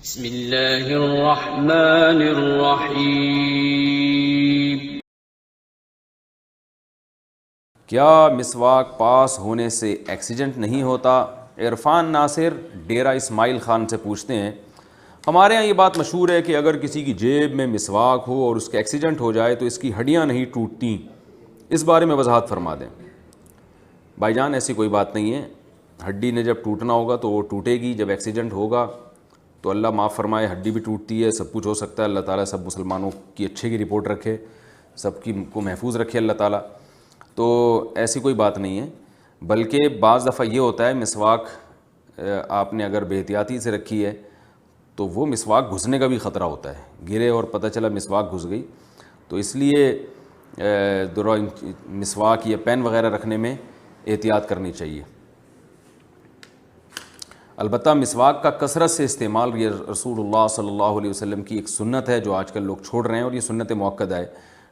بسم اللہ الرحمن الرحیم۔ کیا مسواک پاس ہونے سے ایکسیڈنٹ نہیں ہوتا؟ عرفان ناصر ڈیرہ اسماعیل خان سے پوچھتے ہیں۔ ہمارے ہاں یہ بات مشہور ہے کہ اگر کسی کی جیب میں مسواک ہو اور اس کا ایکسیڈنٹ ہو جائے تو اس کی ہڈیاں نہیں ٹوٹتی، اس بارے میں وضاحت فرما دیں۔ بھائی جان ایسی کوئی بات نہیں ہے، ہڈی نے جب ٹوٹنا ہوگا تو وہ ٹوٹے گی، جب ایکسیڈنٹ ہوگا تو اللہ معاف فرمائے، ہڈی بھی ٹوٹتی ہے، سب کچھ ہو سکتا ہے۔ اللہ تعالیٰ سب مسلمانوں کی اچھے کی رپورٹ رکھے، سب کی کو محفوظ رکھے اللہ تعالیٰ۔ تو ایسی کوئی بات نہیں ہے، بلکہ بعض دفعہ یہ ہوتا ہے مسواک آپ نے اگر بے احتیاطی سے رکھی ہے تو وہ مسواک گھسنے کا بھی خطرہ ہوتا ہے، گرے اور پتہ چلا مسواک گھس گئی، تو اس لیے مسواک یا پین وغیرہ رکھنے میں احتیاط کرنی چاہیے۔ البتہ مسواک کا کثرت سے استعمال یہ رسول اللہ صلی اللہ علیہ وسلم کی ایک سنت ہے جو آج کل لوگ چھوڑ رہے ہیں، اور یہ سنت مؤکدہ ہے،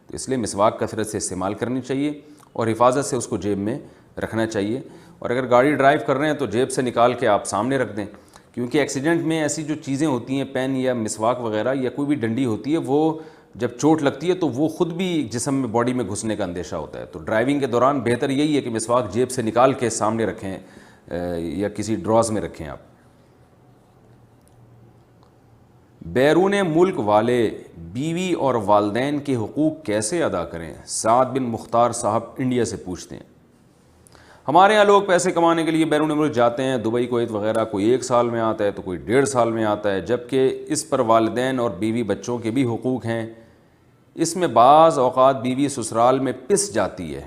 تو اس لیے مسواک کثرت سے استعمال کرنی چاہیے اور حفاظت سے اس کو جیب میں رکھنا چاہیے۔ اور اگر گاڑی ڈرائیو کر رہے ہیں تو جیب سے نکال کے آپ سامنے رکھ دیں، کیونکہ ایکسیڈنٹ میں ایسی جو چیزیں ہوتی ہیں، پین یا مسواک وغیرہ یا کوئی بھی ڈنڈی ہوتی ہے، وہ جب چوٹ لگتی ہے تو وہ خود بھی جسم میں باڈی میں گھسنے کا اندیشہ ہوتا ہے۔ تو ڈرائیونگ کے دوران بہتر یہی ہے کہ مسواک جیب سے نکال کے سامنے رکھیں یا کسی ڈراز میں رکھیں آپ۔ بیرون ملک والے بیوی اور والدین کے حقوق کیسے ادا کریں؟ سعد بن مختار صاحب انڈیا سے پوچھتے ہیں۔ ہمارے یہاں لوگ پیسے کمانے کے لیے بیرون ملک جاتے ہیں، دبئی کویت وغیرہ، کوئی 1 سال میں آتا ہے تو کوئی 1.5 سال میں آتا ہے، جبکہ اس پر والدین اور بیوی بچوں کے بھی حقوق ہیں۔ اس میں بعض اوقات بیوی سسرال میں پس جاتی ہے،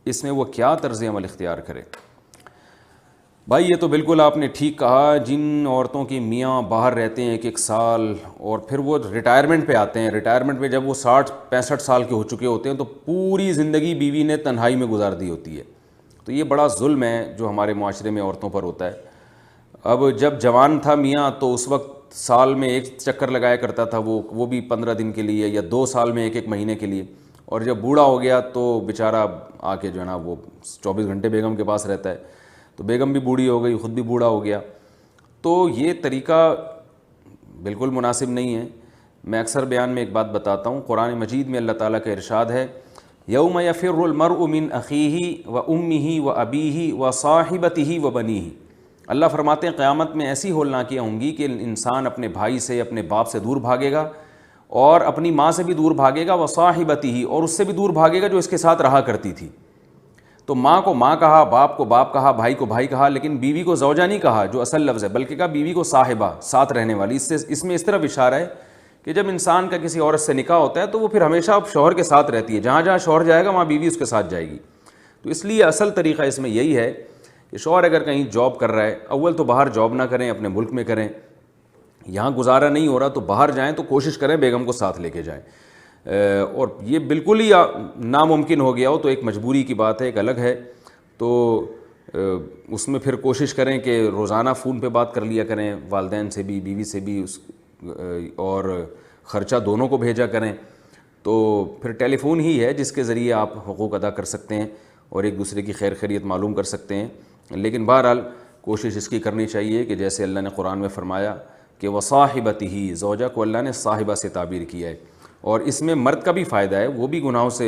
اس میں وہ کیا طرز عمل اختیار کرے؟ بھائی یہ تو بالکل آپ نے ٹھیک کہا، جن عورتوں کی میاں باہر رہتے ہیں 1 سال اور پھر وہ ریٹائرمنٹ پہ آتے ہیں، ریٹائرمنٹ پہ جب وہ 60-65 سال کے ہو چکے ہوتے ہیں تو پوری زندگی بیوی نے تنہائی میں گزار دی ہوتی ہے، تو یہ بڑا ظلم ہے جو ہمارے معاشرے میں عورتوں پر ہوتا ہے۔ اب جب جوان تھا میاں تو اس وقت سال میں 1 چکر لگایا کرتا تھا، وہ بھی 15 دن کے لیے یا 2 سال میں 1 مہینے کے لیے، اور جب بوڑھا ہو گیا تو بیچارہ آ کے جو ہے نا وہ 24 گھنٹے بیگم کے پاس رہتا ہے، تو بیگم بھی بوڑھی ہو گئی، خود بھی بوڑھا ہو گیا، تو یہ طریقہ بالکل مناسب نہیں ہے۔ میں اکثر بیان میں ایک بات بتاتا ہوں، قرآن مجید میں اللہ تعالیٰ کا ارشاد ہے، یوم یفر المرء من اخیہ و امہ و ابیہ و صاحبتہ و بنیہ۔ اللہ فرماتے ہیں قیامت میں ایسی ہولناکیاں ہوں گی کہ انسان اپنے بھائی سے، اپنے باپ سے دور بھاگے گا، اور اپنی ماں سے بھی دور بھاگے گا، و صاحبتہ، اور اس سے بھی دور بھاگے گا جو اس کے ساتھ رہا کرتی تھی۔ تو ماں کو ماں کہا، باپ کو باپ کہا، بھائی کو بھائی کہا، لیکن بیوی کو زوجہ نہیں کہا جو اصل لفظ ہے، بلکہ کہا بیوی کو صاحبہ، ساتھ رہنے والی۔ اس میں اس طرف اشارہ ہے کہ جب انسان کا کسی عورت سے نکاح ہوتا ہے تو وہ پھر ہمیشہ شوہر کے ساتھ رہتی ہے، جہاں جہاں شوہر جائے گا وہاں بیوی اس کے ساتھ جائے گی۔ تو اس لیے اصل طریقہ اس میں یہی ہے کہ شوہر اگر کہیں جاب کر رہا ہے، اول تو باہر جاب نہ کریں، اپنے ملک میں کریں، یہاں گزارا نہیں ہو رہا تو باہر جائیں تو کوشش کریں بیگم کو ساتھ لے کے جائیں، اور یہ بالکل ہی ناممکن ہو گیا ہو تو ایک مجبوری کی بات ہے، ایک الگ ہے، تو اس میں پھر کوشش کریں کہ روزانہ فون پہ بات کر لیا کریں، والدین سے بھی بیوی سے بھی، اور خرچہ دونوں کو بھیجا کریں، تو پھر ٹیلی فون ہی ہے جس کے ذریعے آپ حقوق ادا کر سکتے ہیں اور ایک دوسرے کی خیر خیریت معلوم کر سکتے ہیں۔ لیکن بہرحال کوشش اس کی کرنی چاہیے کہ جیسے اللہ نے قرآن میں فرمایا کہ وصاحبتہ، زوجہ کو اللہ نے صاحبہ سے تعبیر کیا ہے، اور اس میں مرد کا بھی فائدہ ہے، وہ بھی گناہوں سے،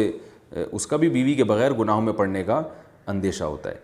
اس کا بھی بیوی کے بغیر گناہوں میں پڑنے کا اندیشہ ہوتا ہے۔